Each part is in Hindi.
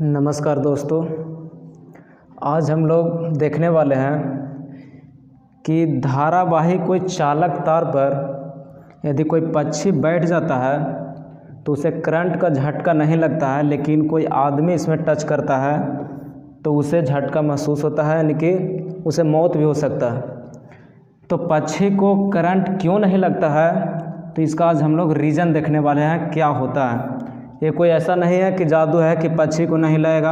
नमस्कार दोस्तों, आज हम लोग देखने वाले हैं कि धारावाही कोई चालक तार पर यदि कोई पक्षी बैठ जाता है तो उसे करंट का झटका नहीं लगता है, लेकिन कोई आदमी इसमें टच करता है तो उसे झटका महसूस होता है, यानी कि उसे मौत भी हो सकता है। तो पक्षी को करंट क्यों नहीं लगता है, तो इसका आज हम लोग रीज़न देखने वाले हैं क्या होता है। ये कोई ऐसा नहीं है कि जादू है कि पक्षी को नहीं लगेगा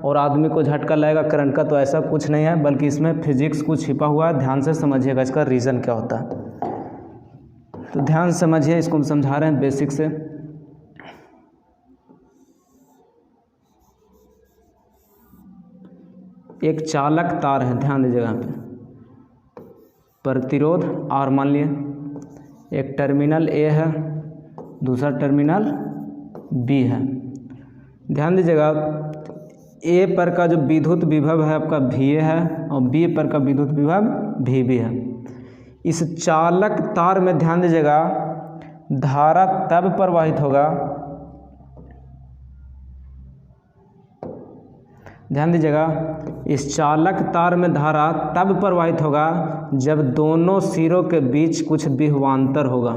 और आदमी को झटका लगेगा करंट का, तो ऐसा कुछ नहीं है, बल्कि इसमें फिजिक्स कुछ छिपा हुआ है। ध्यान से समझिएगा इसका रीज़न क्या होता है। तो ध्यान से समझिए, इसको हम समझा रहे हैं बेसिक से। एक चालक तार है, ध्यान दीजिएगा यहाँ पे, प्रतिरोध R मान लिए, एक टर्मिनल A है, दूसरा टर्मिनल B है। ध्यान दीजिएगा, A पर का जो विद्युत विभव है आपका VA है और B पर का विद्युत विभव VB है। इस चालक तार में ध्यान दीजिएगा धारा तब प्रवाहित होगा, ध्यान दीजिएगा इस चालक तार में धारा तब प्रवाहित होगा जब दोनों सिरों के बीच कुछ विभवांतर होगा।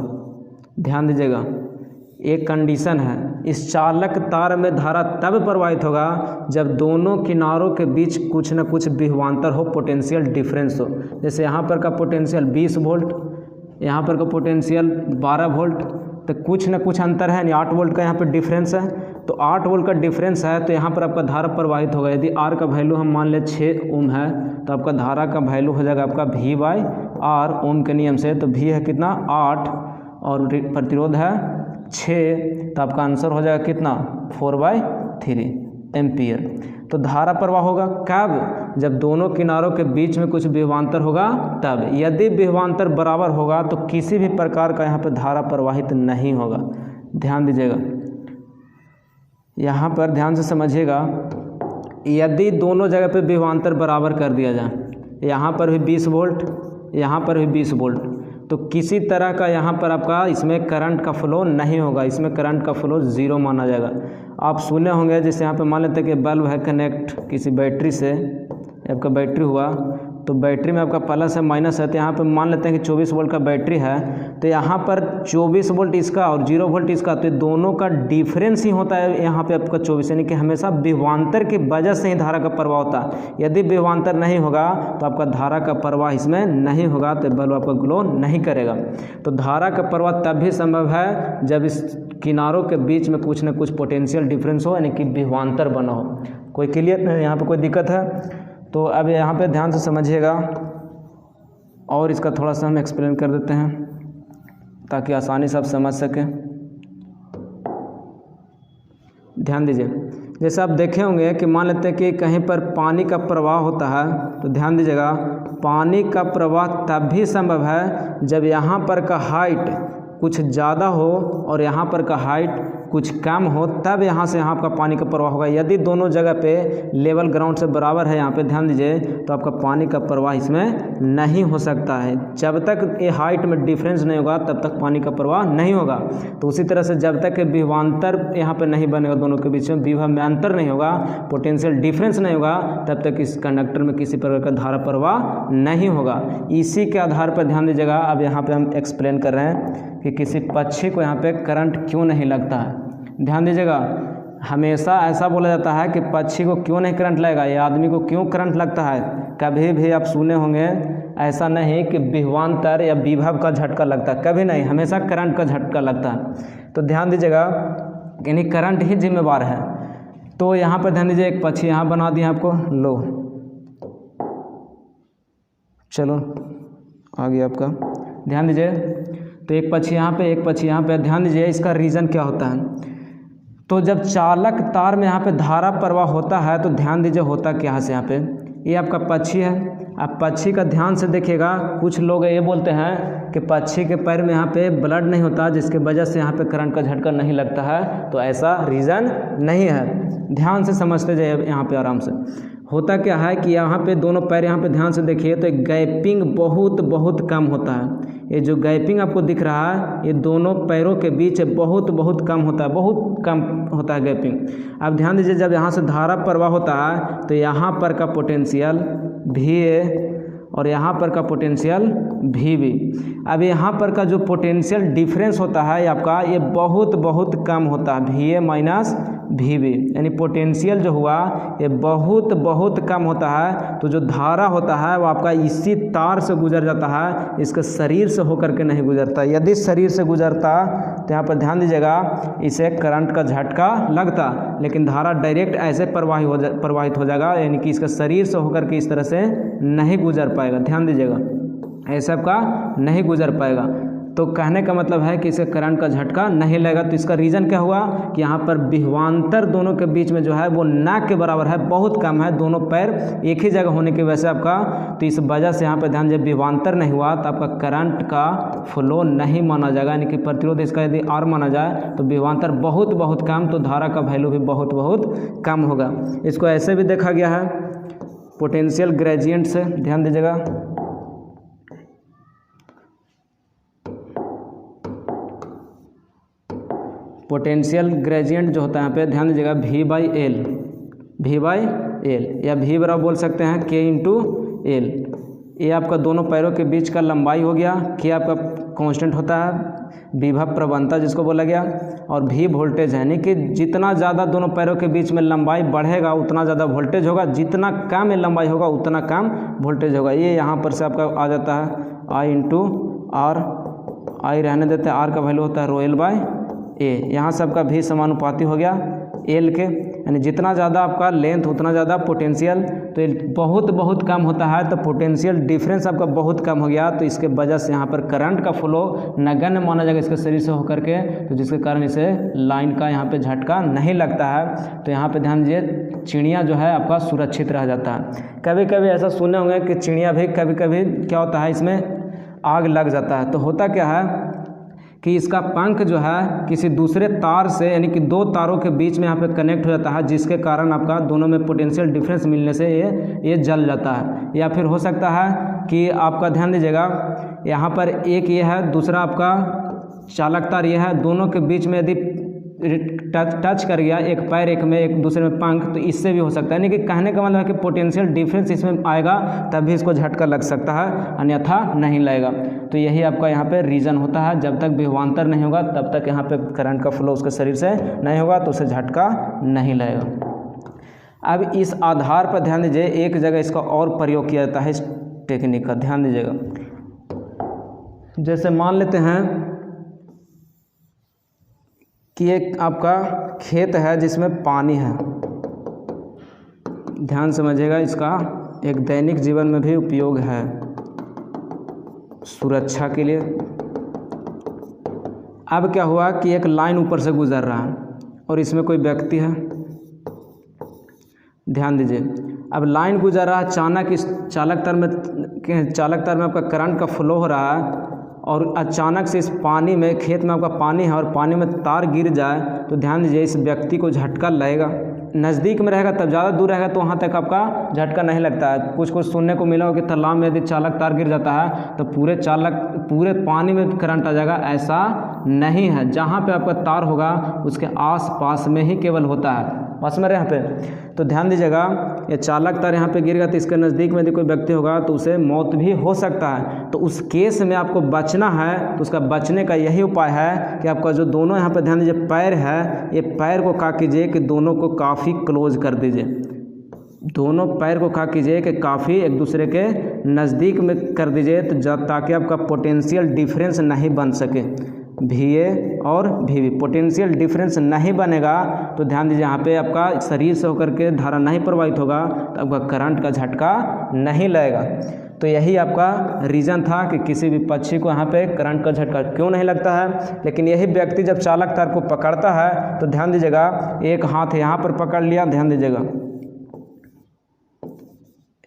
ध्यान दीजिएगा, एक कंडीशन है, इस चालक तार में धारा तब प्रवाहित होगा जब दोनों किनारों के बीच कुछ न कुछ विभवांतर हो, पोटेंशियल डिफरेंस हो। जैसे यहाँ पर का पोटेंशियल 20 वोल्ट, यहाँ पर का पोटेंशियल 12 वोल्ट, तो कुछ न कुछ अंतर है, यानी 8 वोल्ट का यहाँ पर डिफरेंस है। तो 8 वोल्ट का डिफरेंस है तो यहाँ पर आपका धारा प्रवाहित होगा। यदि R का वैल्यू हम मान लें 6 ओम है तो आपका धारा का वैल्यू हो जाएगा आपका V/R ओम के नियम से। तो V है कितना 8 और प्रतिरोध है 6, तो आपका आंसर हो जाएगा कितना 4/3 एम्पियर। तो धारा प्रवाह होगा कब, जब दोनों किनारों के बीच में कुछ विभवांतर होगा तब। यदि विभवांतर बराबर होगा तो किसी भी प्रकार का यहाँ पर धारा प्रवाहित नहीं होगा। ध्यान दीजिएगा, यहाँ पर ध्यान से समझिएगा, यदि दोनों जगह पे विभवांतर बराबर कर दिया जाए, यहाँ पर भी 20 वोल्ट, यहाँ पर भी 20 वोल्ट, तो किसी तरह का यहाँ पर आपका इसमें करंट का फ्लो नहीं होगा, इसमें करंट का फ्लो 0 माना जाएगा। आप सुने होंगे, जैसे यहाँ पे मान लेते हैं कि बल्ब है कनेक्ट किसी बैटरी से, आपका बैटरी हुआ तो बैटरी में आपका प्लस है माइनस है, तो यहाँ पे मान लेते हैं कि 24 वोल्ट का बैटरी है, तो यहाँ पर 24 वोल्ट इसका और 0 वोल्ट इसका, तो दोनों का डिफरेंस ही होता है यहाँ पे आपका 24, यानी कि हमेशा विभवांतर की वजह से ही धारा का प्रवाह होता है। यदि विभवांतर नहीं होगा तो आपका धारा का प्रवाह इसमें नहीं होगा, तो बल्ब आपका ग्लो नहीं करेगा। तो धारा का प्रवाह तब भी संभव है जब इस किनारों के बीच में कुछ न कुछ पोटेंशियल डिफरेंस हो, यानी कि विभवांतर बना हो। कोई क्लियर, यहाँ पर कोई दिक्कत है? तो अब यहाँ पे ध्यान से समझिएगा और इसका थोड़ा सा हम एक्सप्लेन कर देते हैं ताकि आसानी से आप समझ सकें। ध्यान दीजिए, जैसे आप देखे होंगे कि मान लेते हैं कि कहीं पर पानी का प्रवाह होता है, तो ध्यान दीजिएगा पानी का प्रवाह तब भी संभव है जब यहाँ पर का हाइट कुछ ज़्यादा हो और यहाँ पर का हाइट कुछ कम हो, तब यहाँ से यहाँ आपका पानी का प्रवाह होगा। यदि दोनों जगह पे लेवल ग्राउंड से बराबर है, यहाँ पे ध्यान दीजिए, तो आपका पानी का प्रवाह इसमें नहीं हो सकता है। जब तक ये हाइट में डिफरेंस नहीं होगा तब तक पानी का प्रवाह नहीं होगा। तो उसी तरह से जब तक विभवांतर यहाँ पे नहीं बनेगा, दोनों के बीच में विभव में अंतर नहीं होगा, पोटेंशियल डिफरेंस नहीं होगा, तब तक इस कंडक्टर में किसी प्रकार का धारा प्रवाह नहीं होगा। इसी के आधार पर ध्यान दीजिएगा, अब यहाँ पे हम एक्सप्लेन कर रहे हैं कि किसी पक्षी को यहाँ पे करंट क्यों नहीं लगता है। ध्यान दीजिएगा, हमेशा ऐसा बोला जाता है कि पक्षी को क्यों नहीं करंट लगेगा या आदमी को क्यों करंट लगता है। कभी भी आप सुने होंगे ऐसा नहीं कि विभवांतर या विभव का झटका लगता है, कभी नहीं, हमेशा करंट का झटका लगता है। तो ध्यान दीजिएगा, यानी करंट ही जिम्मेवार है। तो यहाँ पर ध्यान दीजिए, एक पक्षी यहाँ बना दिया आपको, लो चलो आ गया आपका, ध्यान दीजिए। तो एक पक्षी यहाँ पे, एक पक्षी यहाँ पे, ध्यान दीजिए इसका रीज़न क्या होता है। तो जब चालक तार में यहाँ पे धारा प्रवाह होता है तो ध्यान दीजिए होता क्या है। यहाँ पे ये आपका पक्षी है, आप पक्षी का ध्यान से देखिएगा। कुछ लोग ये बोलते हैं कि पक्षी के पैर में यहाँ पे ब्लड नहीं होता, जिसके वजह से यहाँ पे करंट का झटका नहीं लगता है, तो ऐसा रीज़न नहीं है। ध्यान से समझते जाइए यहाँ पे आराम से। होता क्या है कि यहाँ पे दोनों पैर यहाँ पे ध्यान से देखिए तो एक गैपिंग बहुत कम होता है। ये जो गैपिंग आपको दिख रहा है ये दोनों पैरों के बीच बहुत कम होता है, बहुत कम होता है गैपिंग। अब ध्यान दीजिए जब यहाँ से धारा प्रवाह होता है तो यहाँ पर का पोटेंशियल VA और यहाँ पर का पोटेंशियल VB। अब यहाँ पर का जो पोटेंशियल डिफरेंस होता है आपका ये बहुत कम होता है, VA माइनस VB, यानी पोटेंशियल जो हुआ ये बहुत कम होता है। तो जो धारा होता है वो आपका इसी तार से गुजर जाता है, इसके शरीर से होकर के नहीं गुजरता। यदि शरीर से गुजरता तो यहाँ पर ध्यान दीजिएगा इसे करंट का झटका लगता, लेकिन धारा डायरेक्ट ऐसे प्रवाहित हो जाएगा, यानी कि इसका शरीर से होकर के इस तरह से नहीं गुजर पाएगा। ध्यान दीजिएगा ऐसा आपका नहीं गुजर पाएगा। तो कहने का मतलब है कि इसे करंट का झटका नहीं लगेगा। तो इसका रीज़न क्या हुआ कि यहाँ पर विभवांतर दोनों के बीच में जो है वो ना के बराबर है, बहुत कम है, दोनों पैर एक ही जगह होने की वजह से आपका, तो इस वजह से यहाँ पर ध्यान जब विभवांतर नहीं हुआ तो आपका करंट का फ्लो नहीं माना जाएगा, यानी कि प्रतिरोध इसका यदि R माना जाए तो विभवांतर बहुत कम, तो धारा का वैल्यू भी बहुत कम होगा। इसको ऐसे भी देखा गया है पोटेंशियल ग्रेडियंट से, ध्यान दीजिएगा पोटेंशियल ग्रेडियंट जो होता है यहाँ पे ध्यान दीजिएगा V बाई एल या V बराबर बोल सकते हैं K इंटू एल। ये आपका दोनों पैरों के बीच का लंबाई हो गया, K आपका कांस्टेंट होता है, विभव प्रवणता जिसको बोला गया, और V वोल्टेज है, यानी कि जितना ज़्यादा दोनों पैरों के बीच में लंबाई बढ़ेगा उतना ज़्यादा वोल्टेज होगा, जितना कम लंबाई होगा उतना कम वोल्टेज होगा। ये यहाँ पर से आपका आ जाता है I इंटू आर, I रहने देते हैं, R का वैल्यू होता है ρl बाई ए। यहाँ से आपका V समानुपाती हो गया L के, यानी जितना ज़्यादा आपका लेंथ उतना ज़्यादा पोटेंशियल, तो ये बहुत कम होता है, तो पोटेंशियल डिफरेंस आपका बहुत कम हो गया। तो इसके वजह से यहाँ पर करंट का फ्लो नगण्य माना जाएगा इसके शरीर से होकर के, तो जिसके कारण इसे लाइन का यहाँ पे झटका नहीं लगता है। तो यहाँ पे ध्यान दीजिए चिड़िया जो है आपका सुरक्षित रह जाता है। कभी कभी ऐसा सुने होंगे कि चिड़िया भी कभी क्या होता है इसमें आग लग जाता है। तो होता क्या है कि इसका पंख जो है किसी दूसरे तार से, यानी कि दो तारों के बीच में यहाँ पे कनेक्ट हो जाता है, जिसके कारण आपका दोनों में पोटेंशियल डिफरेंस मिलने से ये जल जाता है। या फिर हो सकता है कि आपका ध्यान दीजिएगा यहाँ पर एक ये है, दूसरा आपका चालक तार ये है, दोनों के बीच में यदि टच कर गया एक पैर एक में एक दूसरे में पंख, तो इससे भी हो सकता है। यानी कि कहने का मतलब है कि पोटेंशियल डिफरेंस इसमें आएगा तभी इसको झटका लग सकता है, अन्यथा नहीं लगेगा। तो यही आपका यहाँ पे रीज़न होता है, जब तक विभवांतर नहीं होगा तब तक यहाँ पे करंट का फ्लो उसके शरीर से नहीं होगा, तो उसे झटका नहीं लगेगा। अब इस आधार पर ध्यान दीजिए एक जगह इसका और प्रयोग किया जाता है इस टेक्निक का, ध्यान दीजिएगा। जैसे मान लेते हैं कि एक आपका खेत है जिसमें पानी है, ध्यान समझिएगा, इसका एक दैनिक जीवन में भी उपयोग है सुरक्षा के लिए। अब क्या हुआ कि एक लाइन ऊपर से गुजर रहा है और इसमें कोई व्यक्ति है, ध्यान दीजिए। अब लाइन गुजर रहा है, अचानक इस चालक तार में आपका करंट का फ्लो हो रहा है, और अचानक से इस पानी में, खेत में आपका पानी है और पानी में तार गिर जाए, तो ध्यान दीजिए इस व्यक्ति को झटका लगेगा। नज़दीक में रहेगा तब, ज़्यादा दूर रहेगा तो वहाँ तक आपका झटका नहीं लगता है। कुछ सुनने को मिला हो कि तालाब में यदि चालक तार गिर जाता है तो पूरे पानी में करंट आ जाएगा, ऐसा नहीं है। जहाँ पे आपका तार होगा उसके आस-पास में ही केवल होता है, पास में यहाँ पे। तो ध्यान दीजिएगा ये चालक तार यहाँ पे गिर गया तो इसके नज़दीक में यदि कोई व्यक्ति होगा तो उसे मौत भी हो सकता है। तो उस केस में आपको बचना है, तो उसका बचने का यही उपाय है कि आपका जो दोनों यहाँ पे ध्यान दीजिए पैर है, ये पैर को क्या कीजिए कि दोनों को काफ़ी क्लोज कर दीजिए, दोनों पैर को क्या कीजिए कि काफ़ी एक दूसरे के नज़दीक में कर दीजिए, तो ताकि आपका पोटेंशियल डिफरेंस नहीं बन सके। VA और VB पोटेंशियल डिफरेंस नहीं बनेगा तो ध्यान दीजिए यहाँ पे आपका शरीर से होकर के धारा नहीं प्रवाहित होगा, तो आपका करंट का झटका नहीं लगेगा। तो यही आपका रीज़न था कि किसी भी पक्षी को यहाँ पे करंट का झटका क्यों नहीं लगता है। लेकिन यही व्यक्ति जब चालक तार को पकड़ता है तो ध्यान दीजिएगा एक हाथ यहाँ पर पकड़ लिया, ध्यान दीजिएगा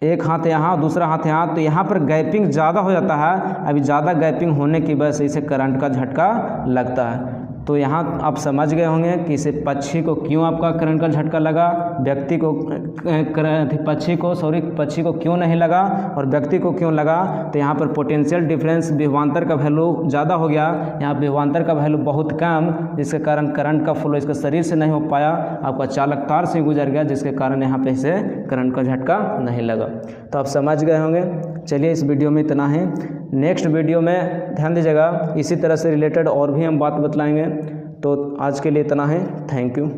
एक हाथ यहाँ दूसरा हाथ यहाँ, तो यहाँ पर गैपिंग ज़्यादा हो जाता है। अभी ज़्यादा गैपिंग होने की वजह से इसे करंट का झटका लगता है। तो यहाँ आप समझ गए होंगे कि इसे पक्षी को क्यों आपका करंट का झटका लगा, व्यक्ति को पक्षी को क्यों नहीं लगा और व्यक्ति को क्यों लगा। तो यहाँ पर पोटेंशियल डिफरेंस विभवांतर का वैल्यू ज़्यादा हो गया, यहाँ विभवांतर का वैल्यू बहुत कम, जिसके कारण करंट का फ्लो इसके शरीर से नहीं हो पाया, आपका चालक तार से गुजर गया, जिसके कारण यहाँ पे इसे करंट का झटका नहीं लगा। तो आप समझ गए होंगे। चलिए इस वीडियो में इतना ही। नेक्स्ट वीडियो में ध्यान दीजिएगा इसी तरह से रिलेटेड और भी हम बात बतलाएंगे। तो आज के लिए इतना है। Thank you.